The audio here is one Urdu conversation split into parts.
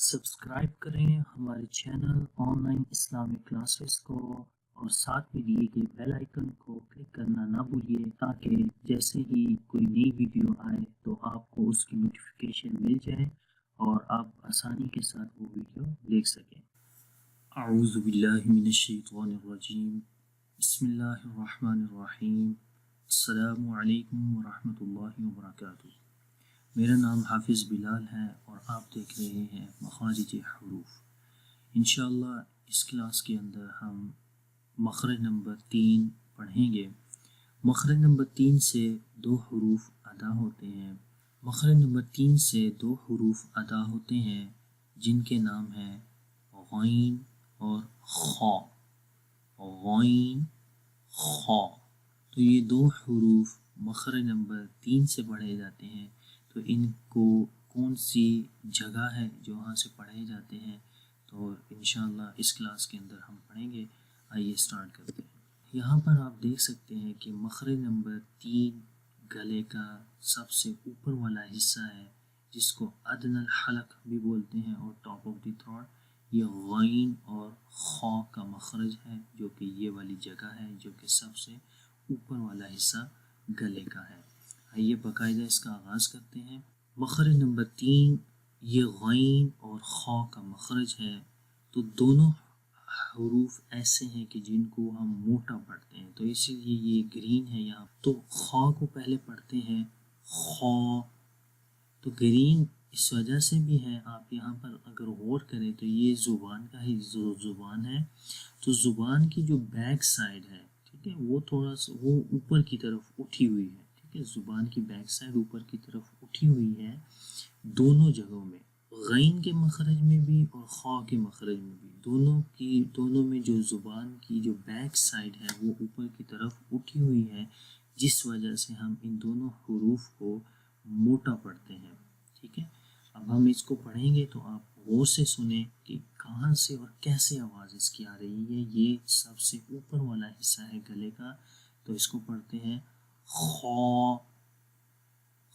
سبسکرائب کریں ہمارے channel on line Islamic classes کو اور ساتھ میں دیے گئے بیل آئیکن کو کلک کرنا نہ بھولیے تاکہ جیسے ہی کوئی نئی ویڈیو آئے تو آپ کو اس کی نوٹیفیکیشن مل جائے اور آپ آسانی کے ساتھ وہ ویڈیو دیکھ سکیں۔ اعوذ باللہ من الشیطان الرجیم، بسم اللہ الرحمن الرحیم، السلام علیکم ورحمۃ اللہ وبرکاتہ۔ میرا نام حافظ بلال ہے اور آپ دیکھ رہے ہیں مخارج حروف۔ انشاءاللہ اس کلاس کے اندر ہم مخرج نمبر 3 پڑھیں گے۔ مخرج نمبر 3 سے 2 حروف ادا ہوتے ہیں۔ مخرج نمبر 3 سے 2 حروف ادا ہوتے ہیں جن کے نام ہیں غین اور خا۔ غین خا، تو یہ 2 حروف مخرج نمبر 3 سے پڑھے جاتے ہیں۔ تو ان کو کون سی جگہ ہے جو وہاں سے پڑھے جاتے ہیں، تو انشاءاللہ اس کلاس کے اندر ہم پڑھیں گے۔ آئیے سٹارٹ کرتے ہیں۔ یہاں پر آپ دیکھ سکتے ہیں کہ مخرج نمبر 3 گلے کا سب سے اوپر والا حصہ ہے جس کو ادنی الحلق بھی بولتے ہیں اور ٹاپ آف دی تھروٹ۔ یہ غین اور خا کا مخرج ہے جو کہ یہ والی جگہ ہے جو کہ سب سے اوپر والا حصہ گلے کا ہے۔ آئیے باقاعدہ اس کا آغاز کرتے ہیں۔ مخرج نمبر 3 یہ غین اور خا کا مخرج ہے، تو دونوں حروف ایسے ہیں کہ جن کو ہم موٹا پڑھتے ہیں، تو اسی لیے یہ گرین ہے یہاں۔ تو خا کو پہلے پڑھتے ہیں خا، تو گرین اس وجہ سے بھی ہے، آپ یہاں پر اگر غور کریں تو یہ زبان کا ہی زبان ہے، تو زبان کی جو بیک سائڈ ہے، ٹھیک ہے، وہ تھوڑا سا وہ اوپر کی طرف اٹھی ہوئی ہے، ٹھیک ہے، زبان کی بیک سائڈ اوپر کی طرف اٹھی ہوئی ہے دونوں جگہوں میں، غین کے مخرج میں بھی اور خا کے مخرج میں بھی، دونوں میں جو زبان کی جو بیک سائڈ ہے وہ اوپر کی طرف اٹھی ہوئی ہے، جس وجہ سے ہم ان دونوں حروف کو موٹا پڑھتے ہیں، ٹھیک ہے۔ اب ہم اس کو پڑھیں گے تو آپ غور سے سنیں کہ کہاں سے اور کیسے آواز اس کی آ رہی ہے۔ یہ سب سے اوپر والا حصہ ہے گلے کا، تو اس کو پڑھتے ہیں خا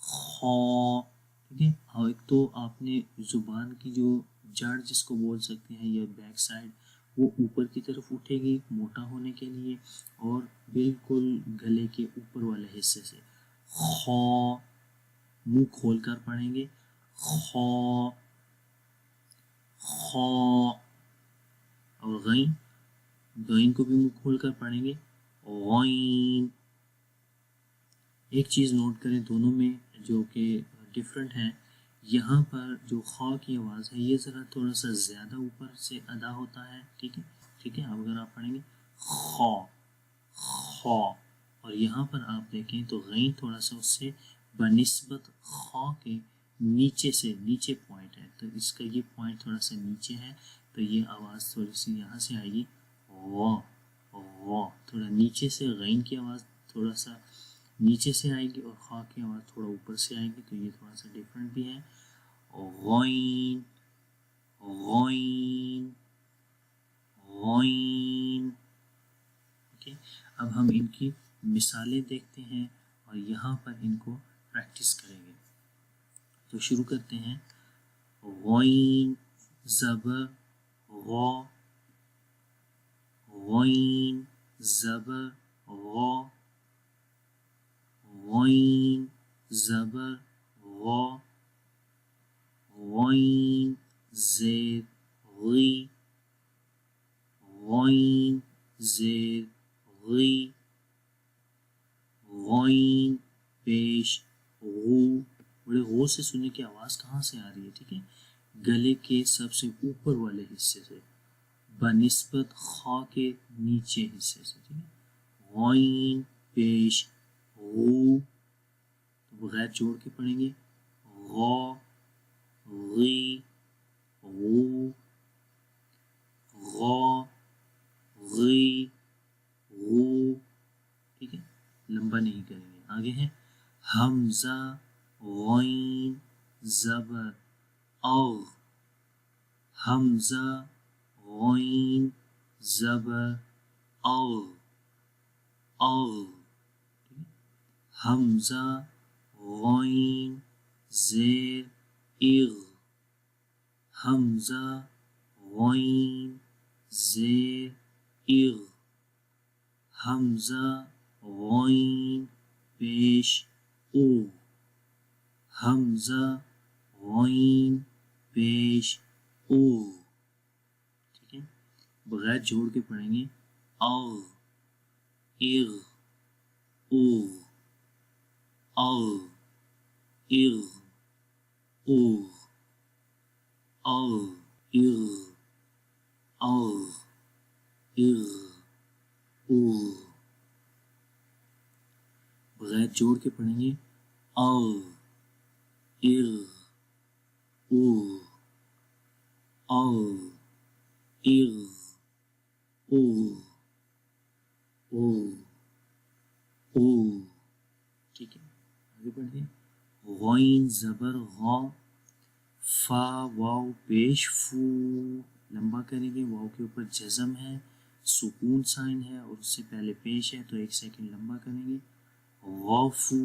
خا، ٹھیک ہے۔ اور ایک تو آپ نے زبان کی جو جڑ جس کو بول سکتے ہیں یا بیک سائڈ، وہ اوپر کی طرف اٹھے گی موٹا ہونے کے لیے، اور بالکل گلے کے اوپر والے حصے سے خا، منہ کھول کر پڑھیں گے خا خا، اور غین کو بھی منہ کھول کر پڑھیں گے غین۔ ایک چیز نوٹ کریں دونوں میں جو کہ ڈفرینٹ ہے، یہاں پر جو خا کی آواز ہے یہ ذرا تھوڑا سا زیادہ اوپر سے ادا ہوتا ہے، ٹھیک ہے ٹھیک ہے۔ اب اگر آپ پڑھیں گے خا خا، اور یہاں پر آپ دیکھیں تو غین تھوڑا سا اس سے بنسبت خا کے نیچے پوائنٹ ہے، تو اس کا یہ پوائنٹ تھوڑا سا نیچے ہے، تو یہ آواز تھوڑی سی یہاں سے آئے گی غا غا، تھوڑا نیچے سے غین کی آواز تھوڑا سا نیچے سے آئے گی اور خا کی آواز تھوڑا اوپر سے آئے گی، تو یہ تھوڑا سا ڈفرینٹ بھی ہے۔ غین غین غین، اوکے۔ اب ہم ان کی مثالیں دیکھتے ہیں اور یہاں پر ان کو پریکٹس کریں گے، تو شروع کرتے ہیں۔ غین زبر غا، غین زبر غا، غین زبر غا، غین زیر غی، غین زیر غی، غین پیش غو۔ بڑے غور سے سننے کی آواز کہاں سے آ رہی ہے، ٹھیک ہے، گلے کے سب سے اوپر والے حصے سے بنسبت خا کے نیچے حصے سے، ٹھیک ہے۔ غین پیش غو، بغیر جوڑ کے پڑھیں گے غا غی غو، غا غی غو، ٹھیک ہے، لمبا نہیں کریں گے۔ آگے ہے حمزہ غین زبر اغ، حمزہ غین زبر اغ اغ، حمزہ غین زیر اغ، حمزہ غین زیر اغ، حمزہ غین پیش او، حمزہ غین پیش او، ٹھیک ہے. بغیر جوڑ کے پڑھیں گے اغ اغ او، اغ اغ او، اغ اغ اغ اغ او. بغیر جوڑ کے پڑھیں گے اغ اغ او، اغ اغ او او او. ٹھیک ہے، آگے بڑھتے ہیں. غین زبر غا، فا واو پیش فو، لمبا کریں گے. واو کے اوپر جزم ہے، سکون سائن ہے اور اس سے پہلے پیش ہے تو 1 سیکنڈ لمبا کریں گے. غافو،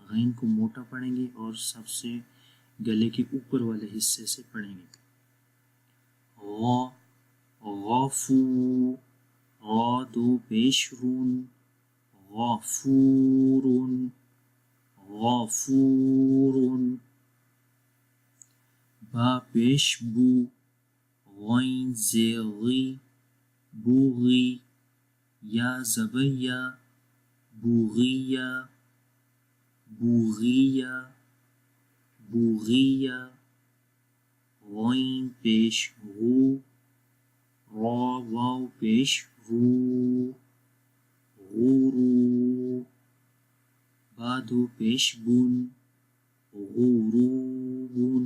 غین کو موٹا پڑھیں گے اور سب سے گلے کے اوپر والے حصے سے پڑھیں گے. غا غافو، غا دو پیش رون، غافورن غافورن. با پیش بو، غین زیغی بوغی، یا زبر یا بوغیہ بوغیہ بوغیہ. غین پیش غو، را واو پیش رو غورو. بادو پیش بون، غوروبن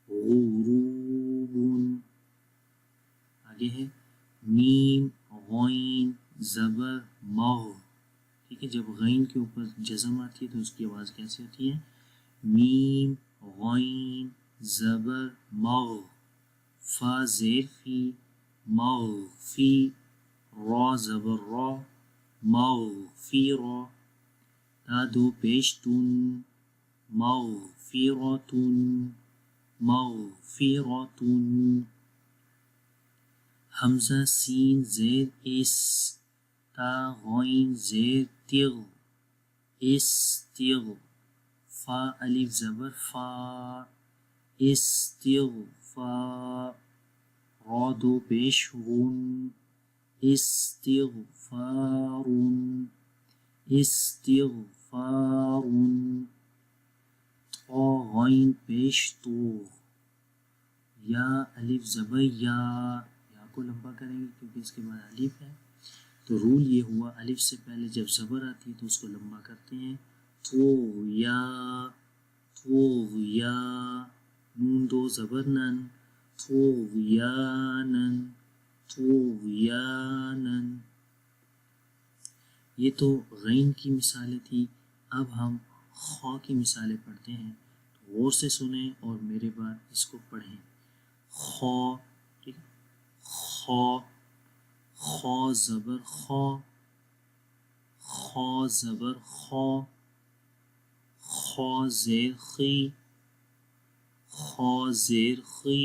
غوروبن. آگے ہے میم غین زبر مغ، ٹھیک ہے. جب غین کے اوپر جزم آتی ہے تو اس کی آواز کیسے ہوتی ہے؟ میم غین زبر مغ، فا زیر فی مغفی، را زبر را مغفیرا، تا دو پیش تن مغفیرتن مغفیرتن. حمزہ سین زیر اس، تا غین زیر تغ استغ، فا الف زبر فا استغفا، را دو پیش غن استغفارن استغفارن. طا غین پیش تو، یا الف زبر یا کو لمبا کریں گے کیونکہ اس کے بعد الف ہے. تو رول یہ ہوا الف سے پہلے جب زبر آتی ہے تو اس کو لمبا کرتے ہیں. تو یا نون دو زبر نن، طغیانن طغیانن. یہ تو غین کی مثالیں تھی. اب ہم خا کی مثالیں پڑھتے ہیں، تو غور سے سنیں اور میرے بعد اس کو پڑھیں. خا، ٹھیک، خا خا زبر خا، خا زبر خا، خا زیر خی خا زیر خی،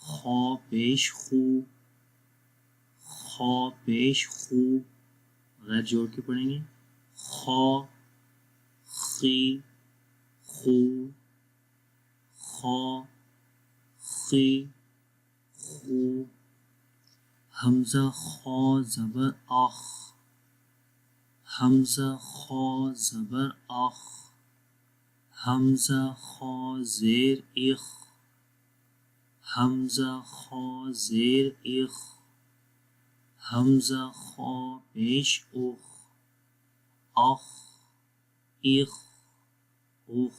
خا پیش خو خا پیش خو. غیر جوڑ کے پڑھیں گے خا خی خو، خا خی خو. حمزہ خا زبر اخ، حمزہ خا زبر اخ، حمزہ خا زیر اخ، حمزہ خا زیر اخ، حمزہ خا پیش اخ اخ اخ اخ.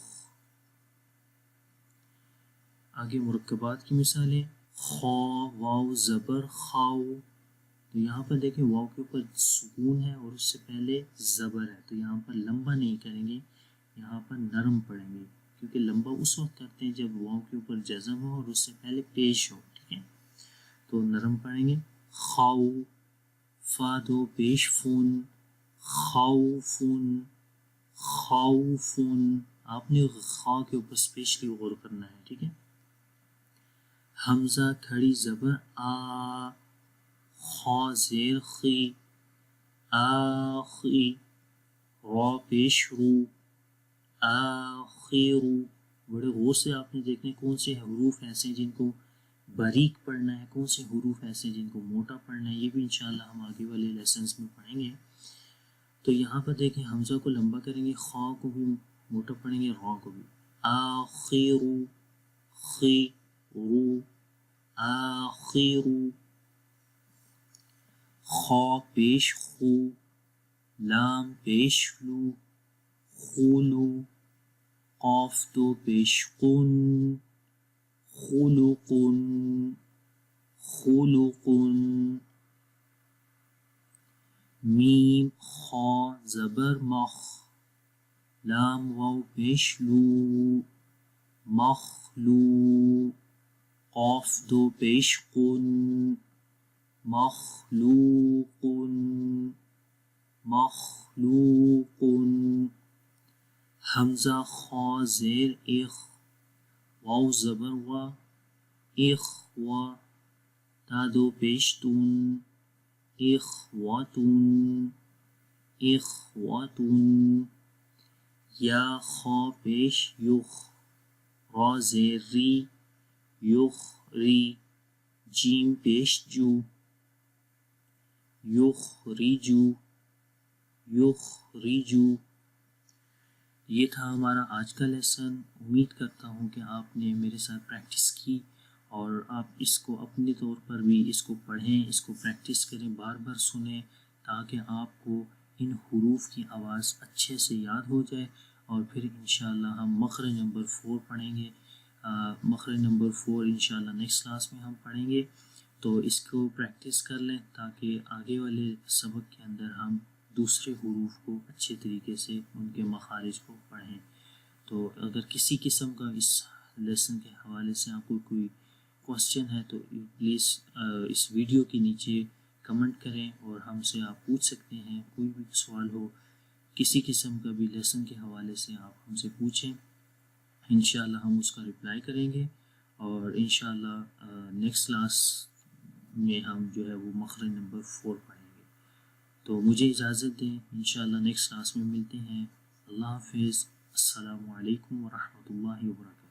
آگے مرکبات کی مثالیں. خا واو زبر خاؤ، تو یہاں پر دیکھیں واو کے اوپر سکون ہے اور اس سے پہلے زبر ہے، تو یہاں پر لمبا نہیں کریں گے، یہاں پر نرم پڑھیں گے کیونکہ لمبا اس وقت کرتے ہیں جب واو کے اوپر جزم ہو اور اس سے پہلے پیش ہو. ٹھیک ہے، تو نرم پڑھیں گے. خاؤ، فا دو پیش فن خوفن خوفن. آپ نے خا کے اوپر اسپیشلی غور کرنا ہے. ٹھیک ہے. حمزہ کھڑی زبر آ، خا زیر خی، آخی، را پیش رو، آخیرو۔ بڑے غور سے آپ نے دیکھنے کون سے حروف ایسے ہیں جن کو باریک پڑھنا ہے، کون سے حروف ایسے ہیں جن کو موٹا پڑھنا ہے، یہ بھی انشاءاللہ ہم آگے والے لیسنز میں پڑھیں گے۔ تو یہاں پر دیکھیں حمزہ کو لمبا کریں گے، خا کو بھی موٹا پڑھیں گے، را کو بھی، آخیرو، خی رو، آخیرو، خا پیش خو، لام پیش لو، خولو، قاف دو پیش قن، خلقن، خلقن، میم خا زبر مخ، لام واو پیش لو، مخلو، قاف دو پیش قن، مخلوق، مخلوق، حمزہ خا زیر اخ، واو زبر و، اخ و، تا دو پیش تون، اخواتن، اخواتن، یا خا پیش یخ، را زیر ری، یخ ری، جیم پیش جو، یخرجو، یخرجو۔ یہ تھا ہمارا آج کا لیسن۔ امید کرتا ہوں کہ آپ نے میرے ساتھ پریکٹس کی اور آپ اس کو اپنے طور پر بھی اس کو پڑھیں، اس کو پریکٹس کریں، بار بار سنیں تاکہ آپ کو ان حروف کی آواز اچھے سے یاد ہو جائے، اور پھر انشاءاللہ ہم مخرج نمبر 4 پڑھیں گے۔ مخرج نمبر 4 انشاءاللہ نیکسٹ کلاس میں ہم پڑھیں گے، تو اس کو پریکٹس کر لیں تاکہ آگے والے سبق کے اندر ہم دوسرے حروف کو اچھے طریقے سے ان کے مخارج کو پڑھیں۔ تو اگر کسی قسم کا اس لیسن کے حوالے سے آپ کو کوئی کوسچن ہے تو پلیز اس ویڈیو کے نیچے کمنٹ کریں اور ہم سے آپ پوچھ سکتے ہیں، کوئی بھی سوال ہو کسی قسم کا بھی لیسن کے حوالے سے آپ ہم سے پوچھیں، انشاءاللہ ہم اس کا رپلائی کریں گے، اور انشاءاللہ نیکسٹ کلاس میں ہم جو ہے وہ مخرج نمبر 4 پڑھیں گے۔ تو مجھے اجازت دیں، انشاءاللہ نیکسٹ کلاس میں ملتے ہیں۔ اللہ حافظ، السلام علیکم ورحمۃ اللہ وبرکاتہ۔